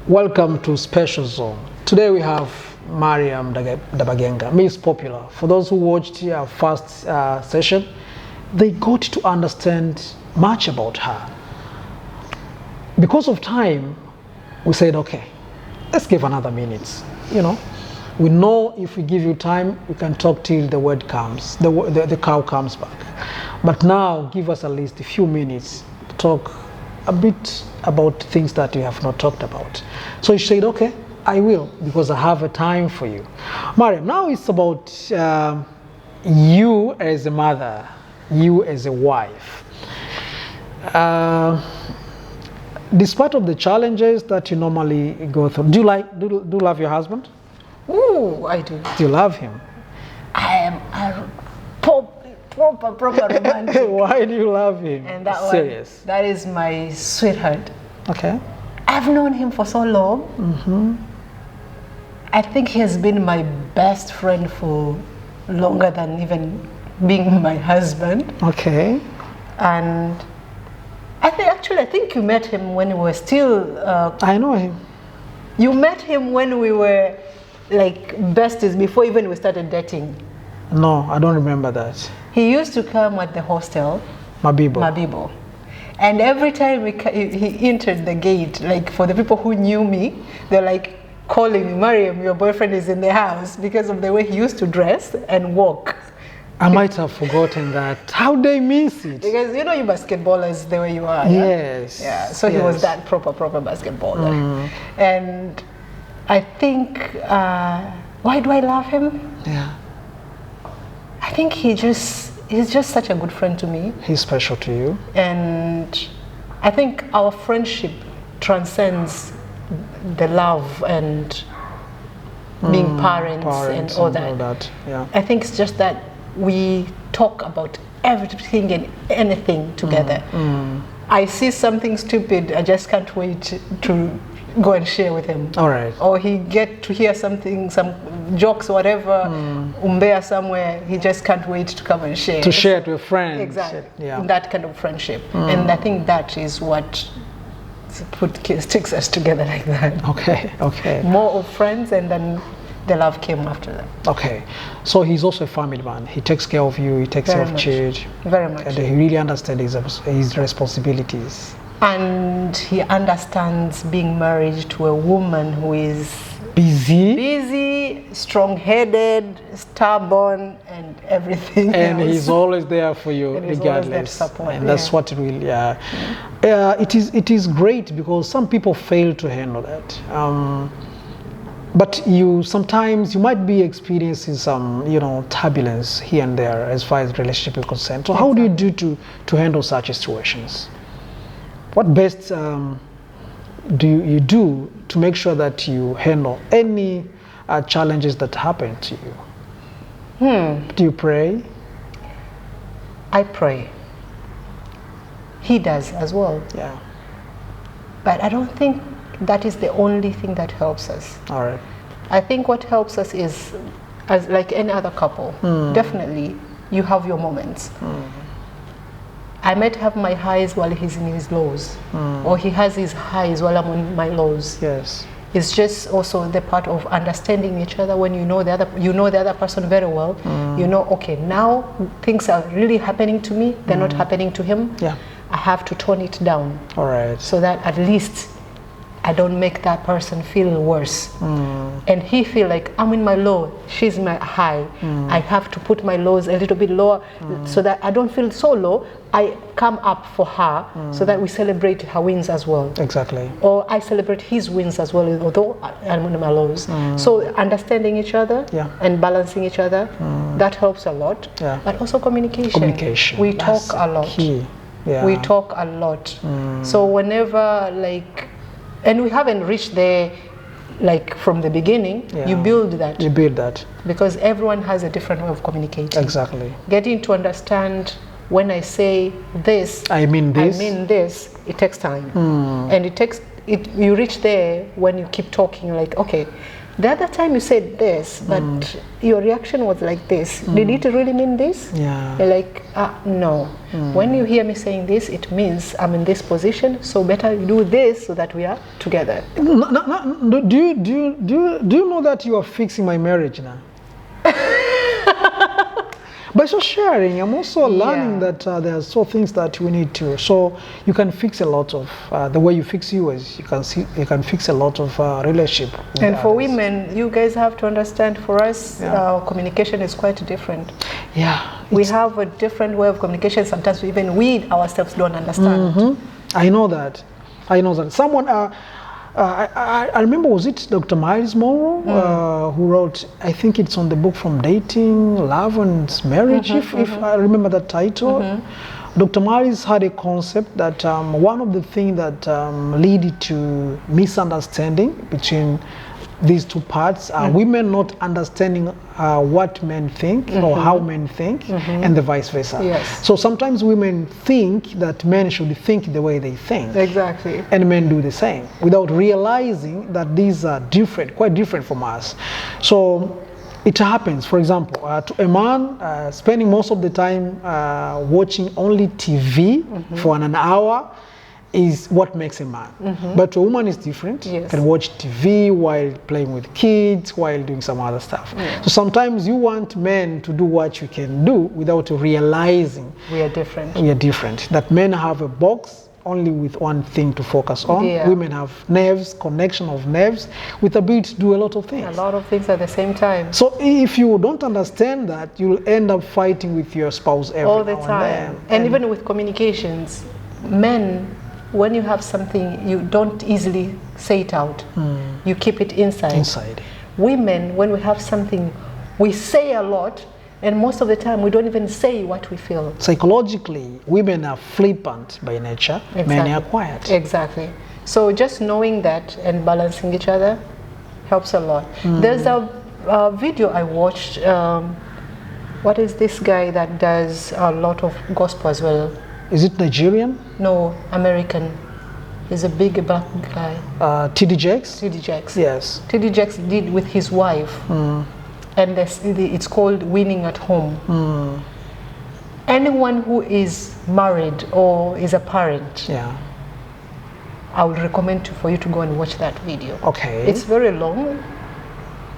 Welcome to Special Zone. Today we have Mariam Dabagenga, Miss Popular. For those who watched our first session, they got to understand much about her. Because of time, we said, okay, let's give another minute. You know, we know if we give you time, we can talk till the word comes, the cow comes back. But now, give us at least a few minutes to talk a bit about things that you have not talked about. So she said, okay, I will, because I have a time for you. Mariam, now it's about you as a mother, you as a wife. Despite of the challenges that you normally go through, do you love your husband? Ooh, I do. Do you love him? I am a proper romantic. Why do you love him? And that Serious. that is my sweetheart. Okay. I've known him for so long. Mm-hmm. I think he has been my best friend for longer than even being my husband. Okay. And I think you met him when we were still. I know him. You met him when we were like besties before even we started dating. No, I don't remember that. He used to come at the hostel. Mabibo. And every time he entered the gate, like for the people who knew me, they're like calling me, Mariam, your boyfriend is in the house, because of the way he used to dress and walk. I might have forgotten that. How did I miss it? Because you know you basketballers the way you are. Yes. Yeah. So he was that proper basketballer. Mm. And I think, why do I love him? Yeah. I think he's just such a good friend to me. He's special to you. And I think our friendship transcends the love and being parents and all that. Yeah. I think it's just that we talk about everything and anything together. I see something stupid, I just can't wait to go and share with him. All right. Or he get to hear something, some jokes, whatever, umbea somewhere, he just can't wait to come and share. To share to a friend. Exactly. Yeah. That kind of friendship. And I think that is what sticks us together like that. Okay. More of friends, and then the love came after that. Okay. So he's also a family man. He takes care of you, he takes care of church. Very much. And he really understands his responsibilities. And he understands being married to a woman who is busy, strong-headed, stubborn, and everything and else. he's always there for you, regardless. Support, and that's what it really. It is great, because some people fail to handle that. But sometimes you might be experiencing some, turbulence here and there as far as relationship is concerned. So how do you do to handle such situations? What best do you do to make sure that you handle any challenges that happen to you? Do you pray? I pray. He does as well. Yeah. But I don't think that is the only thing that helps us. All right. I think what helps us is, as like any other couple, definitely you have your moments. I might have my highs while he's in his lows, or he has his highs while I'm on my lows. Yes. It's just also the part of understanding each other. When you know the other person very well, you know, okay, now things are really happening to me, they're not happening to him. Yeah. I have to tone it down. All right. So that at least I don't make that person feel worse. And he feel like I'm in my low, she's in my high. I have to put my lows a little bit lower so that I don't feel so low. I come up for her so that we celebrate her wins as well. Exactly. Or I celebrate his wins as well, although I'm in my lows. So understanding each other and balancing each other, that helps a lot. Yeah. But also communication. We talk a lot. Key. Yeah. We talk a lot. So whenever and we haven't reached there from the beginning. You build that. You build that. Because everyone has a different way of communicating. Exactly. Getting to understand when I say this, I mean this, it takes time. And you reach there when you keep talking, like, okay, the other time you said this, but your reaction was like this. Did it really mean this? Yeah. You're like, no. When you hear me saying this, it means I'm in this position, so better you do this so that we are together. Do you know that you are fixing my marriage now? By so sharing, I'm also learning that there are so things that we need to. So you can fix a lot of the way you fix yours. You can fix a lot of relationship. And for women, you guys have to understand. For us, communication is quite different. Yeah, we have a different way of communication. Sometimes even we ourselves don't understand. I know that. Someone. I remember, was it Dr. Miles Monroe who wrote, I think it's on the book From Dating, Love and Marriage, if I remember that title. Dr. Miles had a concept that one of the things that lead to misunderstanding between these two parts are women not understanding what men think or how men think, and the vice versa. Yes. So sometimes women think that men should think the way they think. Exactly. And men do the same without realizing that these are different, quite different from us. So it happens, for example, to a man spending most of the time watching only TV for an hour is what makes a man. But a woman is different. Yes. Can watch TV while playing with kids, while doing some other stuff. So sometimes you want men to do what you can do without realizing we are different. We are different. That men have a box only with one thing to focus on. Women have nerves, connection of nerves, with the ability to do a lot of things. A lot of things at the same time. So if you don't understand that, you'll end up fighting with your spouse all the time. And even with communications, men, when you have something, you don't easily say it out. You keep it inside. Women, when we have something, we say a lot, and most of the time we don't even say what we feel. Psychologically, women are flippant by nature. Men are quiet. Exactly. So just knowing that and balancing each other helps a lot. There's a video I watched. What is this guy that does a lot of gospel as well? Is it Nigerian? No, American. He's a big black guy. T.D. Jakes? T.D. Jakes. Yes. T.D. Jakes did with his wife. And it's called Winning at Home. Anyone who is married or is a parent, I would recommend for you to go and watch that video. Okay. It's very long,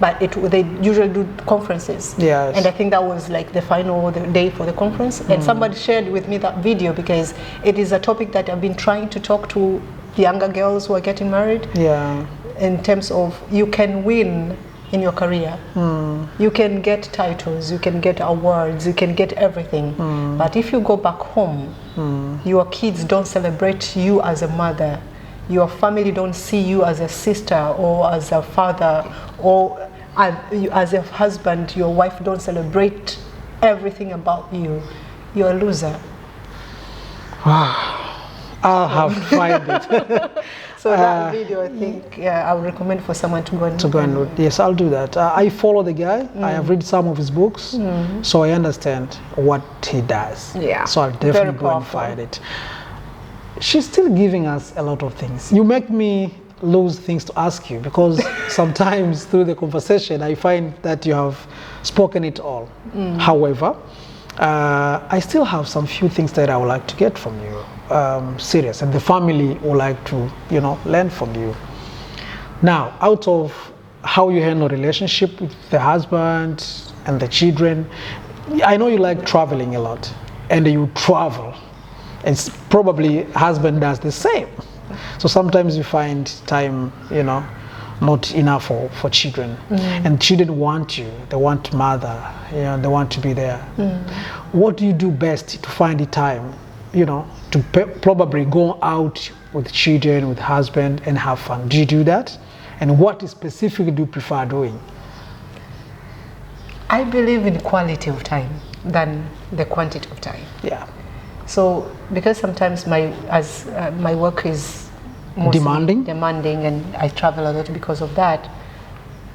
but they usually do conferences. Yes. And I think that was like the final day for the conference. And somebody shared with me that video because it is a topic that I've been trying to talk to the younger girls who are getting married. Yeah. In terms of you can win in your career. You can get titles, you can get awards, you can get everything. But if you go back home, your kids don't celebrate you as a mother. Your family don't see you as a sister or as a father or as a husband. Your wife don't celebrate everything about you. You're a loser. I'll have to find it. So that video, I think, I would recommend for someone to go and yes, I'll do that. I follow the guy. I have read some of his books, so I understand what he does. Yeah. So I'll definitely go and find it. She's still giving us a lot of things. You make me lose things to ask you because sometimes through the conversation I find that you have spoken it all. However, I still have some few things that I would like to get from you. Serious, and the family would like to, learn from you. Now, out of how you handle relationship with the husband and the children, I know you like traveling a lot, and you travel. And probably husband does the same. So sometimes you find time, not enough for children. And children want you. They want mother. They want to be there. What do you do best to find the time, to probably go out with children, with husband, and have fun? Do you do that? And what specifically do you prefer doing? I believe in quality of time than the quantity of time. Yeah. So because sometimes my work is demanding and I travel a lot because of that,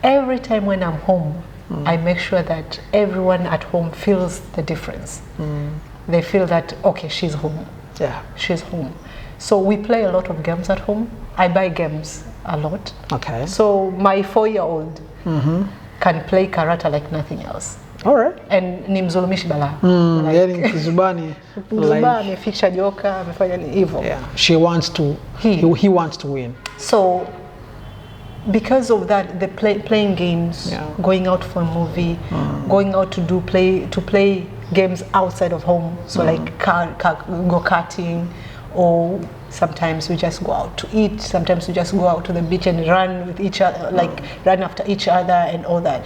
every time when I'm home, I make sure that everyone at home feels the difference. They feel that, okay, she's home. Yeah. She's home. So we play a lot of games at home. I buy games a lot. Okay. So my 4-year-old can play karate like nothing else. All right. And ni mzulumishi bala. Yani Kizubani, Mzuluba ameficha joka, amefanya ni hivyo. yeah, she wants to, he wants to win. So because of that, the playing games, Yeah. going out for a movie, going out to play games outside of home. So like go karting, or sometimes we just go out to eat. Sometimes we just go out to the beach and run with each other, like run after each other and all that.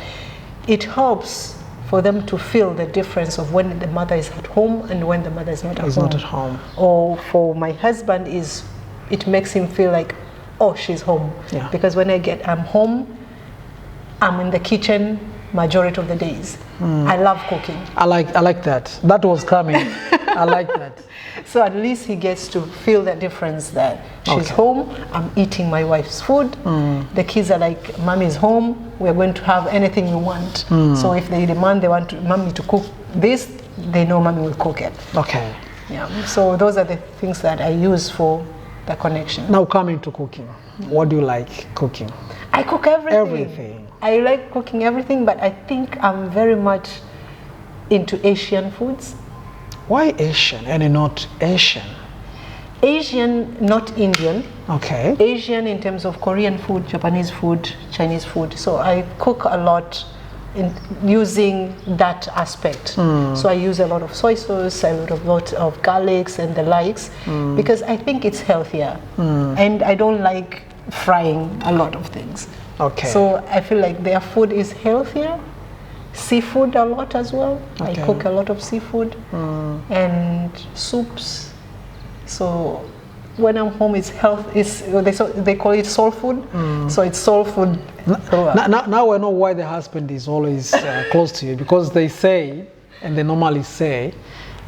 It helps for them to feel the difference of when the mother is at home and when the mother is not at home. Not at home. Or for my husband, it makes him feel like, oh, she's home. Yeah. Because when I'm home, I'm in the kitchen majority of the days. I love cooking. I like that. That was coming. I like that. So at least he gets to feel the difference that she's Okay. home, I'm eating my wife's food. The kids are like, Mommy's home, we're going to have anything we want. So if they demand they want Mommy to cook this, they know Mommy will cook it. Okay. Yeah. So those are the things that I use for the connection. Now coming to cooking, what do you like cooking? I cook everything. Everything. I like cooking everything, but I think I'm very much into Asian foods. Why Asian and not Asian? Asian, not Indian. Okay. Asian in terms of Korean food, Japanese food, Chinese food. So I cook a lot in using that aspect. So I use a lot of soy sauce, a lot of garlics and the likes, because I think it's healthier. And I don't like frying a lot of things. Okay. So I feel like their food is healthier. Seafood a lot as well. Okay. I cook a lot of seafood and soups. So when I'm home, it's health. They call it soul food. So it's soul food. Now I know why the husband is always close to you, because they say, and they normally say,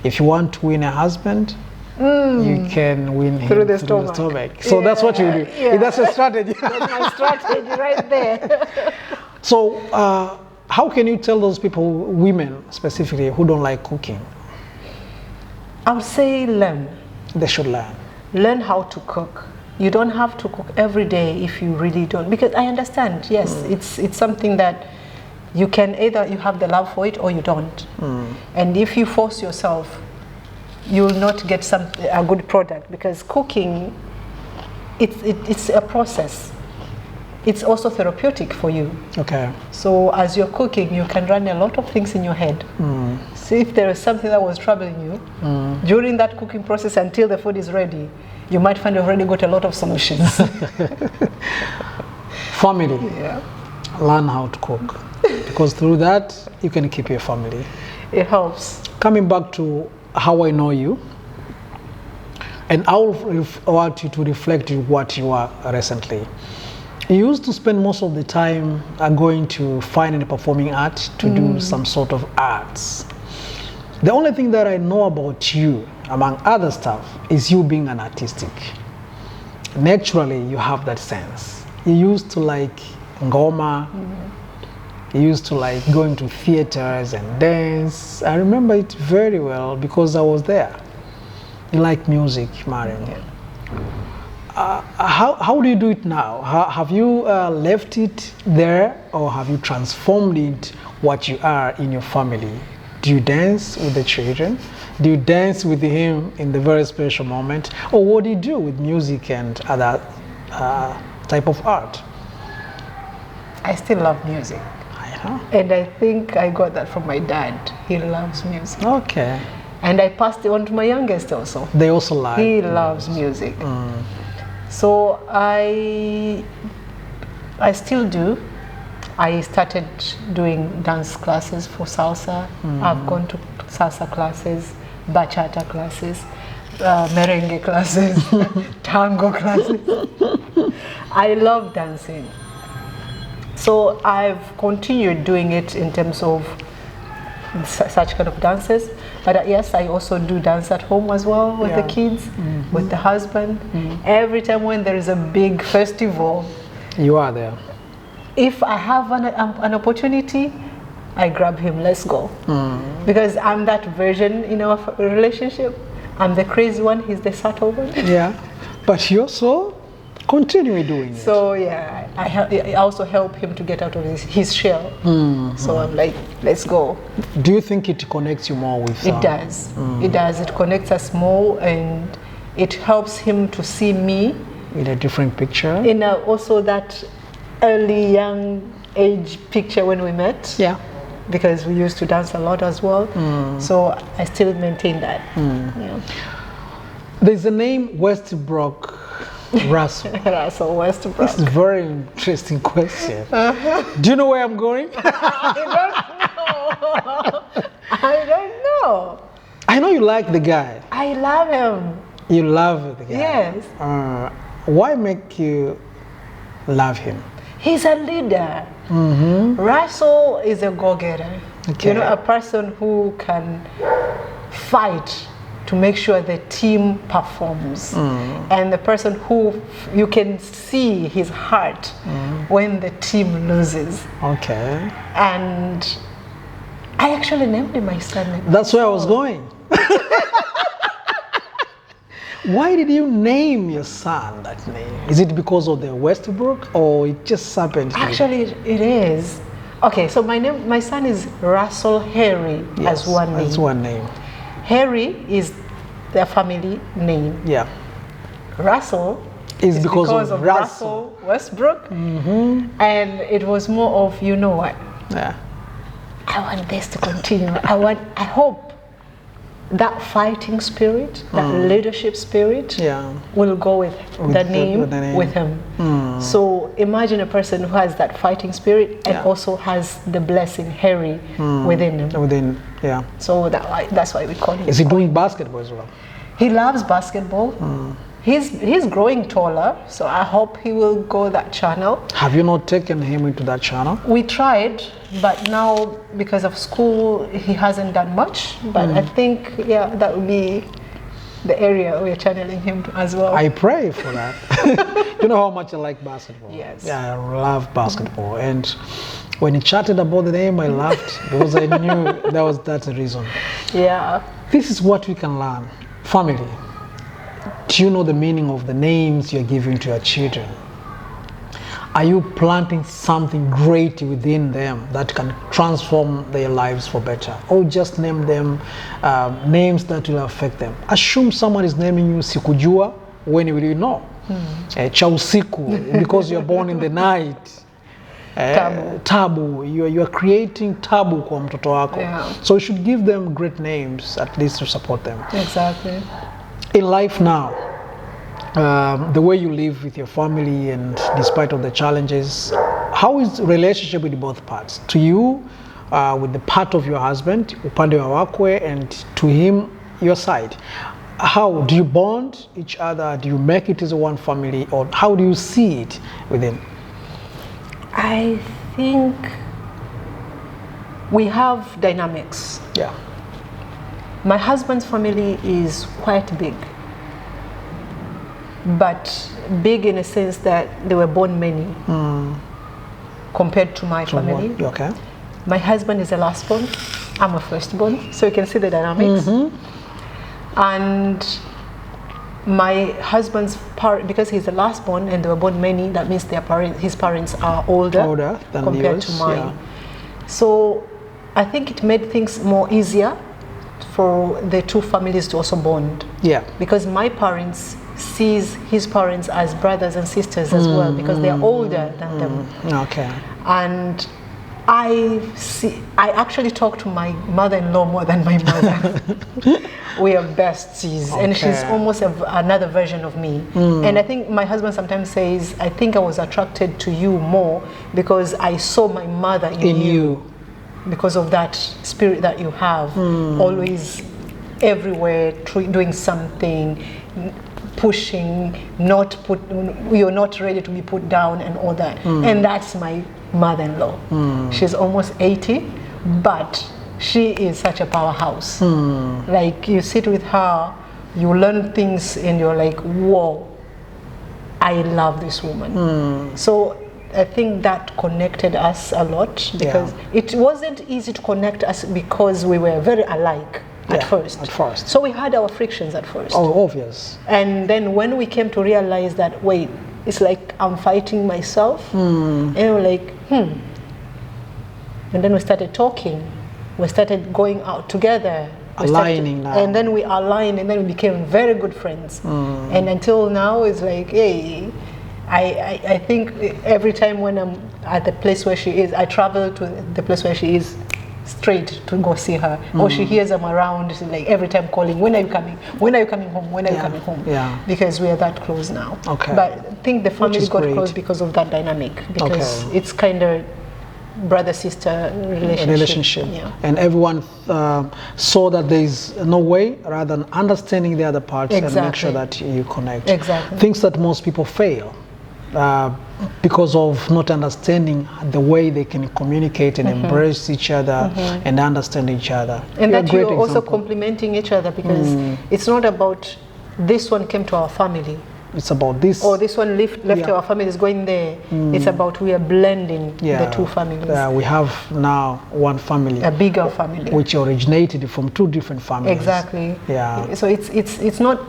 if you want to win a husband, you can win him Through the stomach. So that's what you do. Yeah. That's a strategy. That's my strategy right there. So how can you tell those people, women specifically, who don't like cooking? I would say learn. They should learn. Learn how to cook. You don't have to cook every day if you really don't. Because I understand, yes, it's something that you can either you have the love for it or you don't. And if you force yourself, you will not get a good product, because cooking, it's a process. It's also therapeutic for you. Okay. So as you're cooking, you can run a lot of things in your head. See if there is something that was troubling you during that cooking process until the food is ready, you might find you've already got a lot of solutions. Family. Yeah. Learn how to cook, because through that you can keep your family. It helps. Coming back to how I know you, and I want you to reflect on what you are recently. You used to spend most of the time going to fine and performing art to do some sort of arts. The only thing that I know about you, among other stuff, is you being an artistic. Naturally, you have that sense. You used to like ngoma, you used to like going to theaters and dance. I remember it very well because I was there. You like music, Mariam. How do you do it now? Have you left it there, or have you transformed it what you are in your family? Do you dance with the children? Do you dance with him in the very special moment? Or what do you do with music and other type of art? I still love music. And I think I got that from my dad. He loves music. Okay. And I passed it on to my youngest also. They also like. He loves music. So I still do. I started doing dance classes for salsa. I've gone to salsa classes, bachata classes, merengue classes, tango classes. I love dancing. So I've continued doing it in terms of such kind of dances. But yes, I also do dance at home as well with the kids, with the husband. Every time when there is a big festival, you are there. If I have an opportunity, I grab him, let's go. Because I'm that version in our relationship. I'm the crazy one, he's the subtle one. Yeah, but you're so Continue doing it. So yeah, I also help him to get out of his shell. So I'm like, let's go. Do you think it connects you more with? It does. It does. It connects us more, and it helps him to see me in a different picture. In also that early young age picture when we met. Yeah. Because we used to dance a lot as well. So I still maintain that. Yeah. There's a name Westbrook Russell. Russell Westbrook. This is a very interesting question. Do you know where I'm going? I don't know. I don't know. I know you like the guy. I love him. You love the guy? Yes. Why make you love him? He's a leader. Russell is a go-getter. Okay. You know, a person who can fight to make sure the team performs. And the person who you can see his heart when the team loses. Okay. And I actually named my son. That's where I was going. Why did you name your son that name? Is it because of the Westbrook, or it just happened? Actually, it is. Okay, so my son is Russell Harry. Yes, as one name. That's one name. Harry is their family name. Yeah. Russell is because of Russell Westbrook. And it was more of, you know what? Yeah. I want this to continue. I hope that fighting spirit, that leadership spirit will go with the name with him. So imagine a person who has that fighting spirit and also has the blessing Harry within him. So that's why we call him. Is he doing basketball as well? He loves basketball. He's growing taller, so I hope he will go that channel. Have you not taken him into that channel? We tried, but now because of school, he hasn't done much. But I think, that would be the area we're channeling him to as well. I pray for that. You know how much I like basketball? Yes. Yeah, I love basketball. And when he chatted about the name, I laughed because I knew that's the reason. Yeah. This is what we can learn. Family. Do you know the meaning of the names you're giving to your children? Are you planting something great within them that can transform their lives for better? Or just name them names that will affect them? Assume someone is naming you Sikujua when will you know? Chausiku, because you're born in the night. Tabu. You are creating tabu kwa mtoto wako. So you should give them great names, at least to support them. Exactly. In life now, the way you live with your family and despite of the challenges, how is the relationship with both parts? To you, with the part of your husband, upande wa wakwe, and to him, your side. How do you bond each other? Do you make it as one family, or how do you see it within? I think we have dynamics. Yeah. My husband's family is quite big, but big in a sense that they were born many compared to my family. Okay. My husband is a last born, I'm a firstborn, so you can see the dynamics. And my husband's parents, because he's the last born and they were born many, that means his parents are older than compared yours, to mine. So I think it made things more easier for the two families to also bond. Yeah. Because my parents sees his parents as brothers and sisters as well, because they are older than them. Okay. And I actually talk to my mother-in-law more than my mother. We are besties, and she's almost another version of me. And I think my husband sometimes says, I think I was attracted to you more because I saw my mother in you. Because of that spirit that you have, always everywhere, doing something, pushing, you're not ready to be put down and all that. And that's my mother-in-law. She's almost 80, but she is such a powerhouse. Like, you sit with her, you learn things and you're like, whoa, I love this woman. So I think that connected us a lot, because it wasn't easy to connect us because we were very alike at first. So we had our frictions at first. Oh, obvious. And then when we came to realize that, wait, it's like I'm fighting myself. And we're like, And then we started talking. We started going out together. Aligning now. And then we aligned, and then we became very good friends. And until now, it's like, hey, I think every time when I'm at the place where she is, I travel to the place where she is straight to go see her. Or she hears I'm around, she's like every time calling, when are you coming? When are you coming home? When are you coming home? Yeah. Because we are that close now. Okay. But I think the family got great. close because of that dynamic. Because it's kind of brother-sister relationship. Yeah. And everyone saw that there is no way rather than understanding the other parts and make sure that you connect. Exactly. Things that most people fail because of not understanding the way they can communicate and embrace each other and understand each other. And that you're also complementing each other, because it's not about this one came to our family. It's about this. Or this one left our family is going there. It's about we are blending the two families. We have now one family. A bigger family. Which originated from two different families. Exactly. Yeah. So it's not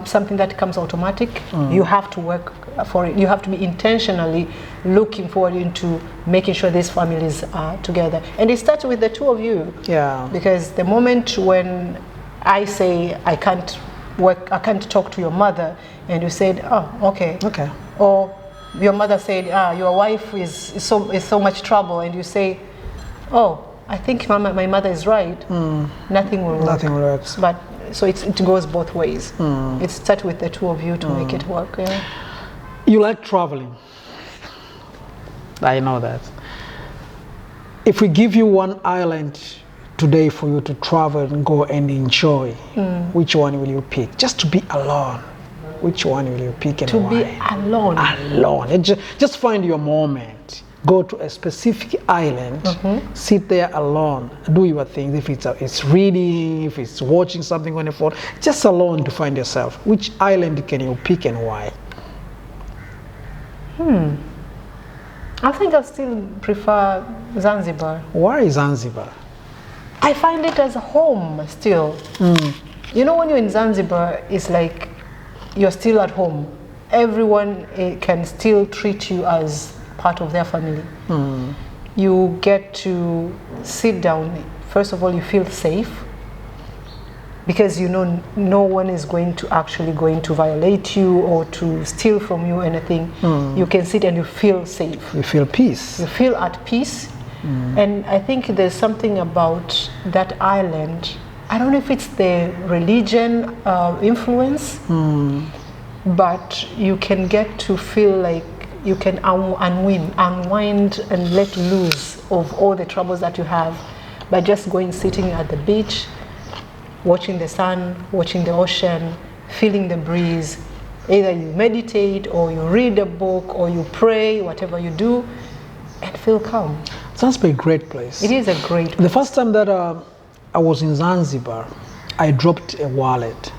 something that comes automatic. You have to work for it. You have to be intentionally looking forward into making sure these families are together. And it starts with the two of you. Yeah. Because the moment when I say I can't talk to your mother, and you said, oh, okay. Okay. Or your mother said, your wife is so much trouble, and you say, oh, I think my mother is right. Nothing will work. Nothing works. But so it goes both ways. It starts with the two of you to make it work. Yeah. You like traveling. I know that. If we give you one island today for you to travel and go and enjoy, which one will you pick? Just to be alone. Which one will you pick and why? To be alone. Alone. And just find your moment. Go to a specific island, sit there alone, do your things. If it's reading, if it's watching something on your phone, just alone to find yourself. Which island can you pick and why? I think I still prefer Zanzibar. Why Zanzibar? I find it as home still. You know, when you're in Zanzibar, it's like you're still at home. Everyone can still treat you as part of their family. You get to sit down. First of all, you feel safe because you know no one is going to violate you or to steal from you anything. You can sit and you feel safe. You feel peace. You feel at peace. And I think there's something about that island. I don't know if it's the religion influence, but you can get to feel like you can unwind and let loose of all the troubles that you have by just going sitting at the beach, watching the sun, watching the ocean, feeling the breeze. Either you meditate or you read a book or you pray, whatever you do, and feel calm. Zanzibar is a great place. It is a great place. The first time that I was in Zanzibar, I dropped a wallet,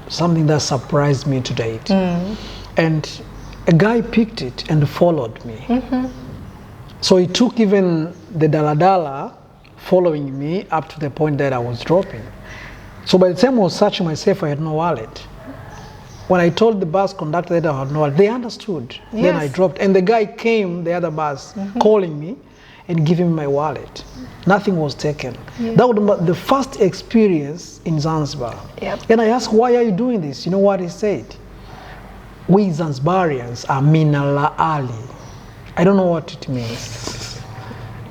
something that surprised me to date. And a guy picked it and followed me. So he took even the daladala following me up to the point that I was dropping. So by the time I was searching myself, I had no wallet. When I told the bus conductor that I had no wallet, they understood. Yes. Then I dropped. And the guy came, the other bus, calling me and giving me my wallet. Nothing was taken. That was the first experience in Zanzibar. And I asked, why are you doing this? You know what he said? We Zanzibarians are minala ali. I don't know what it means.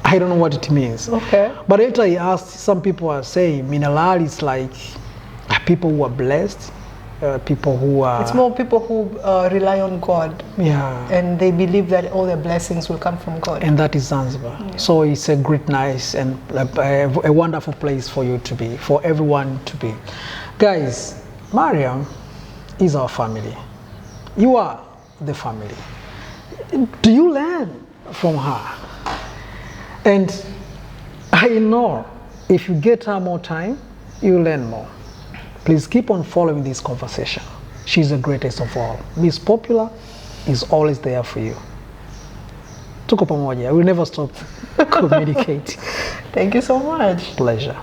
I don't know what it means. Okay. But after I asked, some people are saying minala ali is like people who are blessed, people who are... It's more people who rely on God. Yeah. And they believe that all their blessings will come from God. And that is Zanzibar. So it's a great, nice, and a wonderful place for you to be, for everyone to be. Guys, Mariam is our family. You are the family. Do you learn from her? And I know if you get her more time, you learn more. Please keep on following this conversation. She's the greatest of all. Miss Popular is always there for you. Tuko pamoja. We'll never stop communicating. Thank you so much. Pleasure.